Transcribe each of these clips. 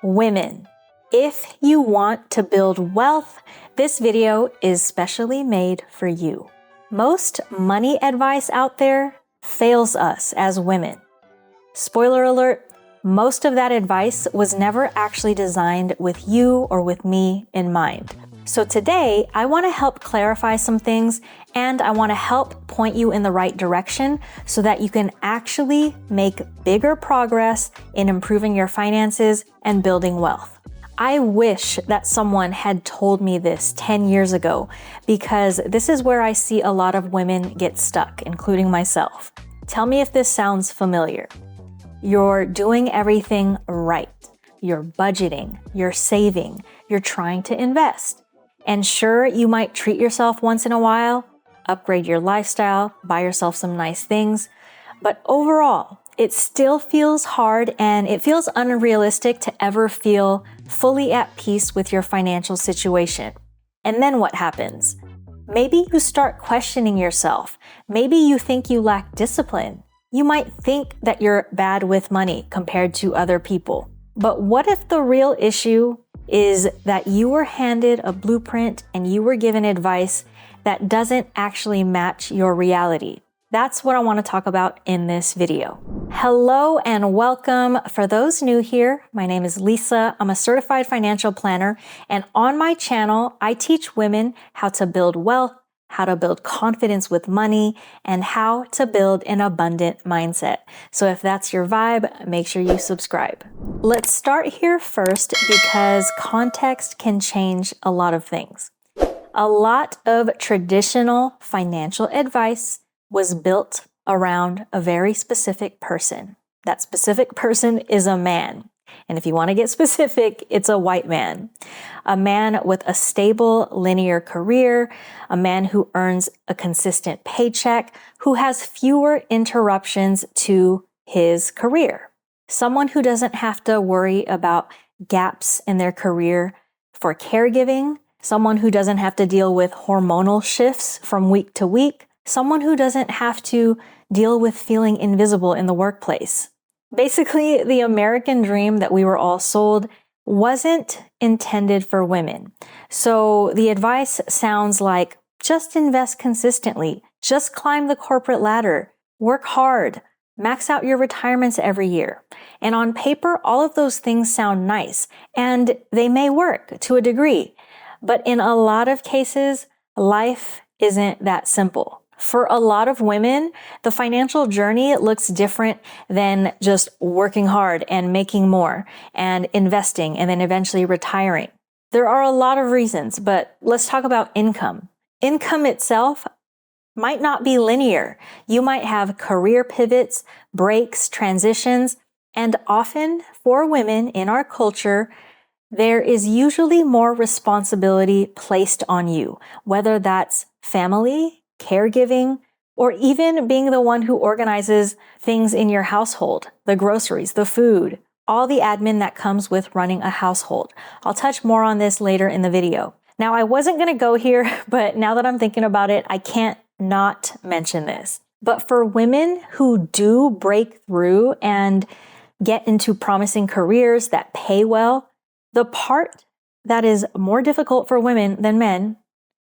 Women, if you want to build wealth, this video is specially made for you. Most money advice out there fails us as women. Spoiler alert, most of that advice was never actually designed with you or with me in mind. So today, I want to help clarify some things and I want to help point you in the right direction so that you can actually make bigger progress in improving your finances and building wealth. I wish that someone had told me this 10 years ago because this is where I see a lot of women get stuck, including myself. Tell me if this sounds familiar. You're doing everything right. You're budgeting, you're saving, you're trying to invest. And sure, you might treat yourself once in a while, upgrade your lifestyle, buy yourself some nice things. But overall, it still feels hard and it feels unrealistic to ever feel fully at peace with your financial situation. And then what happens? Maybe you start questioning yourself. Maybe you think you lack discipline. You might think that you're bad with money compared to other people. But what if the real issue is that you were handed a blueprint and you were given advice that doesn't actually match your reality? That's what I want to talk about in this video. Hello and welcome. For those new here, my name is Lissa. I'm a certified financial planner, and on my channel, I teach women how to build wealth, how to build confidence with money, and how to build an abundant mindset. So if that's your vibe, make sure you subscribe. Let's start here first because context can change a lot of things. A lot of traditional financial advice was built around a very specific person. That specific person is a man. And if you want to get specific, it's a white man. A man with a stable, linear career, a man who earns a consistent paycheck, who has fewer interruptions to his career. Someone who doesn't have to worry about gaps in their career for caregiving, someone who doesn't have to deal with hormonal shifts from week to week, someone who doesn't have to deal with feeling invisible in the workplace. Basically, the American dream that we were all sold wasn't intended for women. So the advice sounds like, just invest consistently, just climb the corporate ladder, work hard, max out your retirements every year. And on paper, all of those things sound nice, and they may work to a degree. But in a lot of cases, life isn't that simple. For a lot of women, the financial journey looks different than just working hard and making more and investing and then eventually retiring. There are a lot of reasons, but let's talk about income. Income itself might not be linear. You might have career pivots, breaks, transitions, and often for women in our culture, there is usually more responsibility placed on you, whether that's family, caregiving, or even being the one who organizes things in your household, the groceries, the food, all the admin that comes with running a household. I'll touch more on this later in the video. Now, I wasn't going to go here, but now that I'm thinking about it, I can't not mention this. But for women who do break through and get into promising careers that pay well, the part that is more difficult for women than men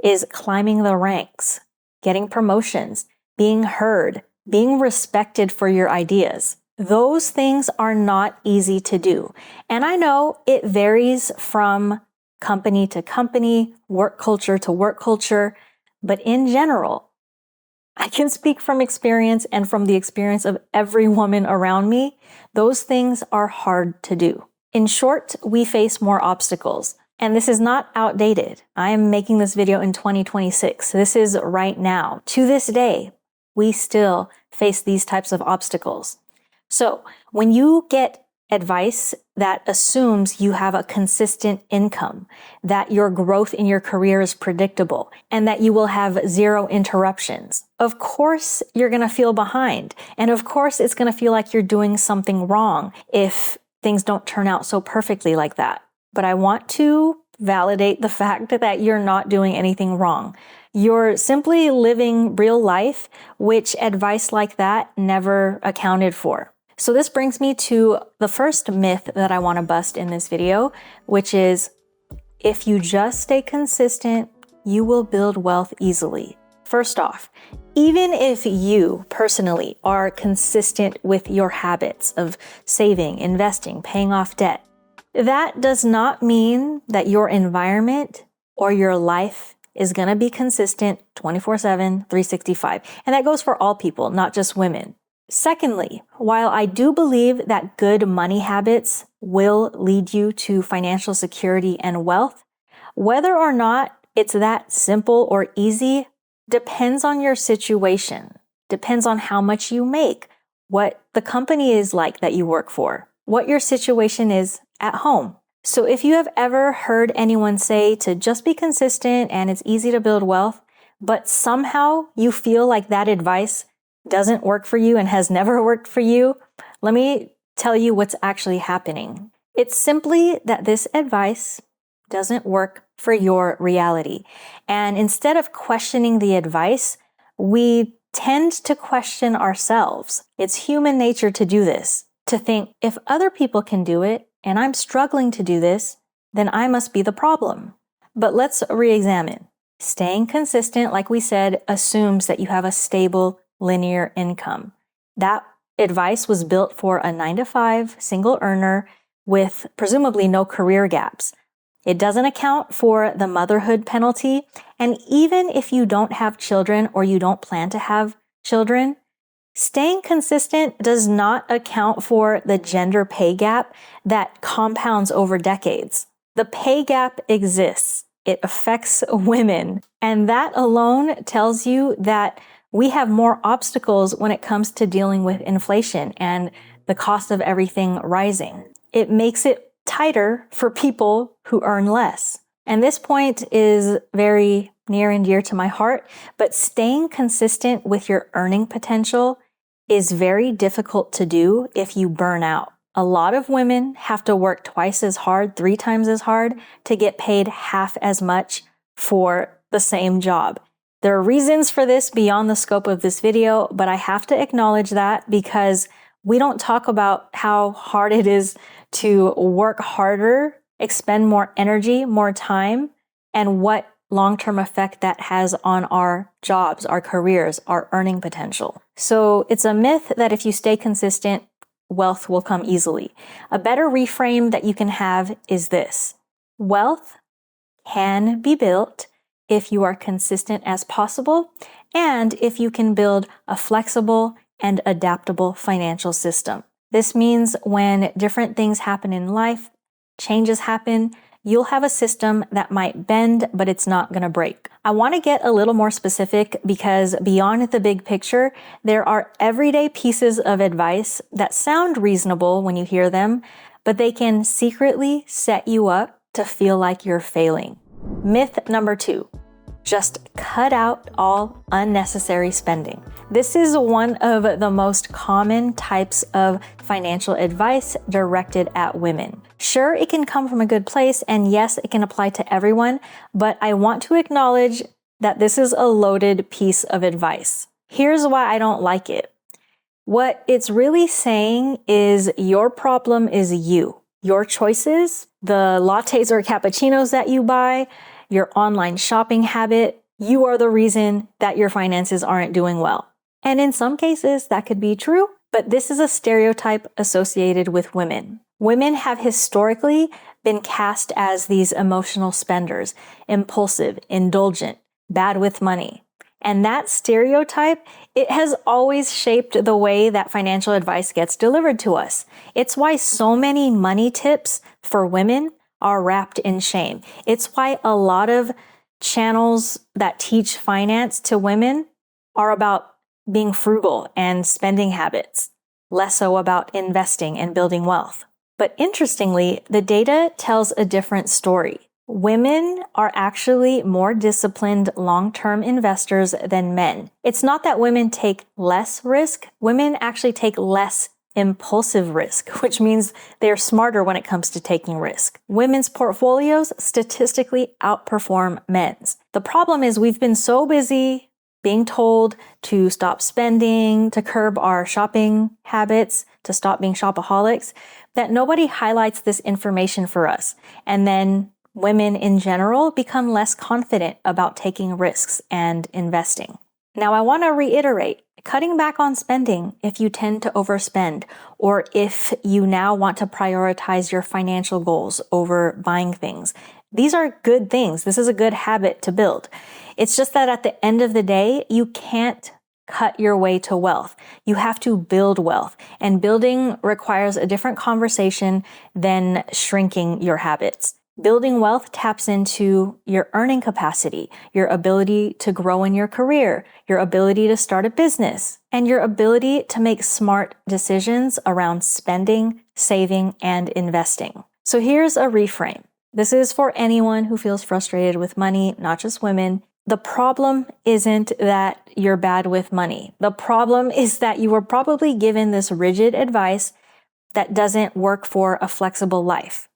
is climbing the ranks, getting promotions, being heard, being respected for your ideas. Those things are not easy to do. And I know it varies from company to company, work culture to work culture, but in general, I can speak from experience and from the experience of every woman around me, those things are hard to do. In short, we face more obstacles. And this is not outdated. I am making this video in 2026. This is right now. To this day, we still face these types of obstacles. So when you get advice that assumes you have a consistent income, that your growth in your career is predictable, and that you will have zero interruptions, of course you're going to feel behind. And of course it's going to feel like you're doing something wrong if things don't turn out so perfectly like that. But I want to validate the fact that you're not doing anything wrong. You're simply living real life, which advice like that never accounted for. So this brings me to the first myth that I want to bust in this video, which is if you just stay consistent, you will build wealth easily. First off, even if you personally are consistent with your habits of saving, investing, paying off debt, that does not mean that your environment or your life is going to be consistent 24/7, 365. And that goes for all people, not just women. Secondly, while I do believe that good money habits will lead you to financial security and wealth, whether or not it's that simple or easy depends on your situation, depends on how much you make, what the company is like that you work for, what your situation is at home. So if you have ever heard anyone say to just be consistent and it's easy to build wealth, but somehow you feel like that advice doesn't work for you and has never worked for you, let me tell you what's actually happening. It's simply that this advice doesn't work for your reality. And instead of questioning the advice, we tend to question ourselves. It's human nature to do this, to think if other people can do it and I'm struggling to do this, then I must be the problem. But let's re-examine. Staying consistent, like we said, assumes that you have a stable, linear income. That advice was built for a 9-to-5 single earner with presumably no career gaps. It doesn't account for the motherhood penalty. And even if you don't have children or you don't plan to have children, staying consistent does not account for the gender pay gap that compounds over decades. The pay gap exists. It affects women. And that alone tells you that we have more obstacles when it comes to dealing with inflation and the cost of everything rising. It makes it tighter for people who earn less. And this point is very near and dear to my heart, but staying consistent with your earning potential is very difficult to do if you burn out. A lot of women have to work twice as hard, 3 times as hard to get paid half as much for the same job. There are reasons for this beyond the scope of this video, but I have to acknowledge that because we don't talk about how hard it is to work harder, expend more energy, more time, and what long-term effect that has on our jobs, our careers, our earning potential. So it's a myth that if you stay consistent, wealth will come easily. A better reframe that you can have is this: wealth can be built if you are consistent as possible and if you can build a flexible and adaptable financial system. This means when different things happen in life, changes happen, you'll have a system that might bend, but it's not going to break. I want to get a little more specific because beyond the big picture, there are everyday pieces of advice that sound reasonable when you hear them, but they can secretly set you up to feel like you're failing. Myth number 2. Just cut out all unnecessary spending. This is one of the most common types of financial advice directed at women. Sure, it can come from a good place, and yes, it can apply to everyone, but I want to acknowledge that this is a loaded piece of advice. Here's why I don't like it. What it's really saying is your problem is you. Your choices, the lattes or cappuccinos that you buy, your online shopping habit, you are the reason that your finances aren't doing well. And in some cases, that could be true, but this is a stereotype associated with women. Women have historically been cast as these emotional spenders, impulsive, indulgent, bad with money. And that stereotype, it has always shaped the way that financial advice gets delivered to us. It's why so many money tips for women are wrapped in shame. It's why a lot of channels that teach finance to women are about being frugal and spending habits, less so about investing and building wealth. But interestingly, the data tells a different story. Women are actually more disciplined long-term investors than men. It's not that women take less risk, women actually take less impulsive risk, which means they're smarter when it comes to taking risk. Women's portfolios statistically outperform men's. The problem is we've been so busy being told to stop spending, to curb our shopping habits, to to stop being shopaholics, that nobody highlights this information for us. And then women in general become less confident about taking risks and investing. Now, I want to reiterate, cutting back on spending if you tend to overspend, or if you now want to prioritize your financial goals over buying things. These are good things. This is a good habit to build. It's just that at the end of the day, you can't cut your way to wealth. You have to build wealth, and building requires a different conversation than shrinking your habits. Building wealth taps into your earning capacity, your ability to grow in your career, your ability to start a business, and your ability to make smart decisions around spending, saving, and investing. So here's a reframe. This is for anyone who feels frustrated with money, not just women. The problem isn't that you're bad with money. The problem is that you were probably given this rigid advice that doesn't work for a flexible life.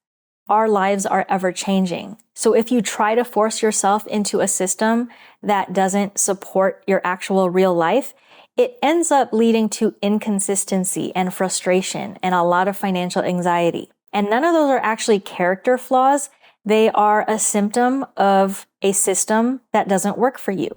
Our lives are ever changing. So if you try to force yourself into a system that doesn't support your actual real life, it ends up leading to inconsistency and frustration and a lot of financial anxiety. And none of those are actually character flaws. They are a symptom of a system that doesn't work for you.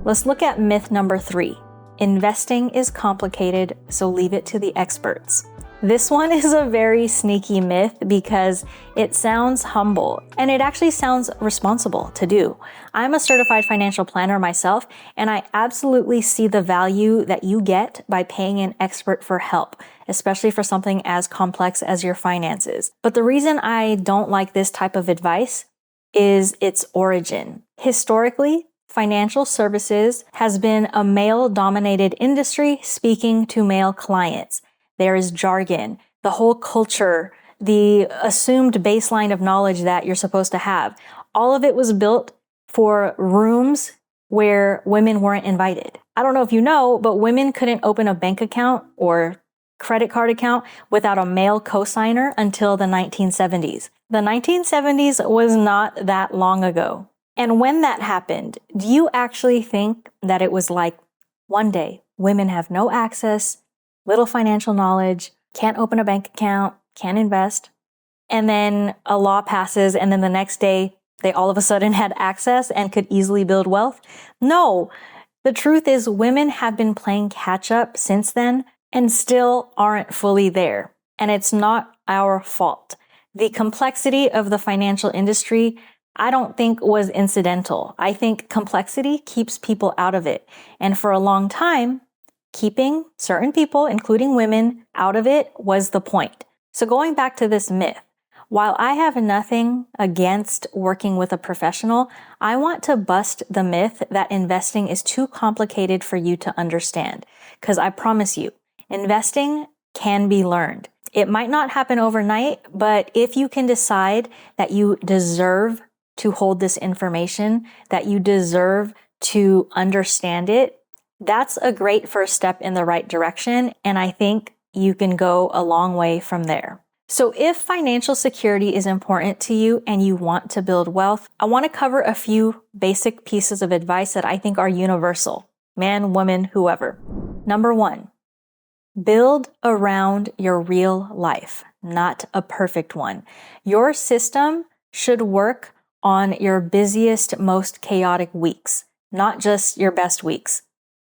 Let's look at myth number 3. Investing is complicated, so leave it to the experts. This one is a very sneaky myth because it sounds humble, and it actually sounds responsible to do. I'm a certified financial planner myself, and I absolutely see the value that you get by paying an expert for help, especially for something as complex as your finances. But the reason I don't like this type of advice is its origin. Historically, financial services has been a male-dominated industry speaking to male clients. There is jargon, the whole culture, the assumed baseline of knowledge that you're supposed to have. All of it was built for rooms where women weren't invited. I don't know if you know, but women couldn't open a bank account or credit card account without a male cosigner until the 1970s. The 1970s was not that long ago. And when that happened, do you actually think that it was like one day women have no access, little financial knowledge, can't open a bank account, can't invest, and then a law passes and then the next day they all of a sudden had access and could easily build wealth? No, the truth is women have been playing catch up since then and still aren't fully there. And it's not our fault. The complexity of the financial industry, I don't think was incidental. I think complexity keeps people out of it. And for a long time, keeping certain people, including women, out of it was the point. So going back to this myth, while I have nothing against working with a professional, I want to bust the myth that investing is too complicated for you to understand. Because I promise you, investing can be learned. It might not happen overnight, but if you can decide that you deserve to hold this information, that you deserve to understand it, that's a great first step in the right direction, and I think you can go a long way from there. So if financial security is important to you and you want to build wealth, I want to cover a few basic pieces of advice that I think are universal. Man, woman, whoever. Number 1, build around your real life, not a perfect one. Your system should work on your busiest, most chaotic weeks, not just your best weeks.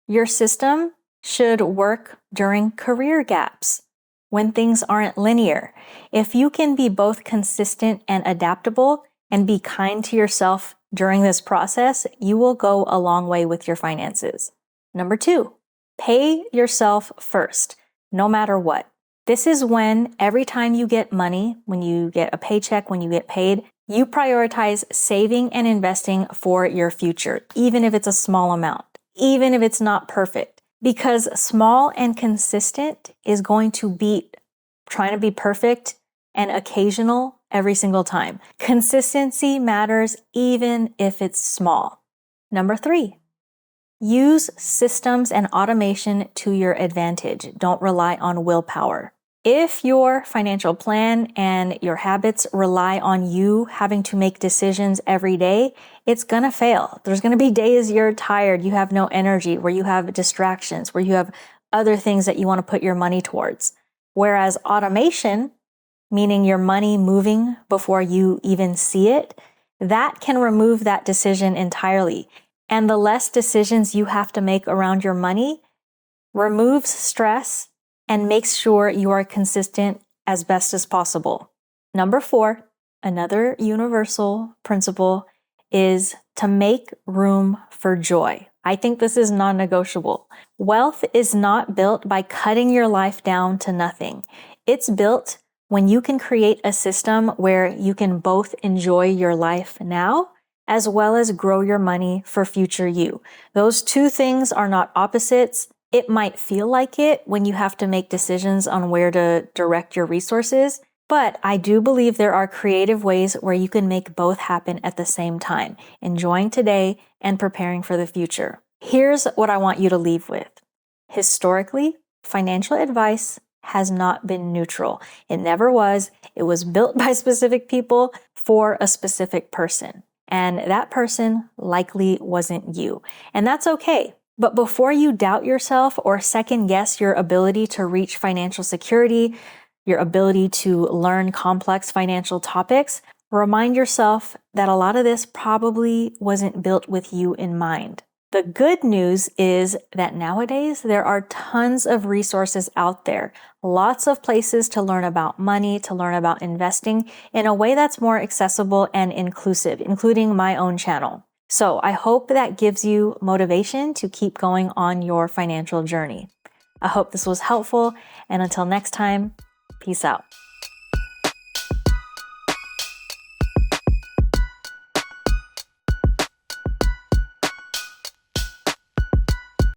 Your system should work during career gaps, when things aren't linear. If you can be both consistent and adaptable and be kind to yourself during this process, you will go a long way with your finances. Number 2, pay yourself first, no matter what. This is when every time you get money, when you get a paycheck, when you get paid, you prioritize saving and investing for your future, even if it's a small amount. Even if it's not perfect, because small and consistent is going to beat trying to be perfect and occasional every single time. Consistency matters even if it's small. Number 3, use systems and automation to your advantage. Don't rely on willpower. If your financial plan and your habits rely on you having to make decisions every day, it's gonna fail. There's gonna be days you're tired, you have no energy, where you have distractions, where you have other things that you wanna put your money towards. Whereas automation, meaning your money moving before you even see it, that can remove that decision entirely. And the less decisions you have to make around your money removes stress and makes sure you are consistent as best as possible. Number 4, another universal principle is to make room for joy. I think this is non-negotiable. Wealth is not built by cutting your life down to nothing. It's built when you can create a system where you can both enjoy your life now as well as grow your money for future you. Those two things are not opposites. It might feel like it when you have to make decisions on where to direct your resources, but I do believe there are creative ways where you can make both happen at the same time, enjoying today and preparing for the future. Here's what I want you to leave with. Historically, financial advice has not been neutral. It never was. It was built by specific people for a specific person. And that person likely wasn't you. And that's okay. But before you doubt yourself or second guess your ability to reach financial security, your ability to learn complex financial topics, remind yourself that a lot of this probably wasn't built with you in mind. The good news is that nowadays there are tons of resources out there, lots of places to learn about money, to learn about investing in a way that's more accessible and inclusive, including my own channel. So I hope that gives you motivation to keep going on your financial journey. I hope this was helpful, and until next time, peace out.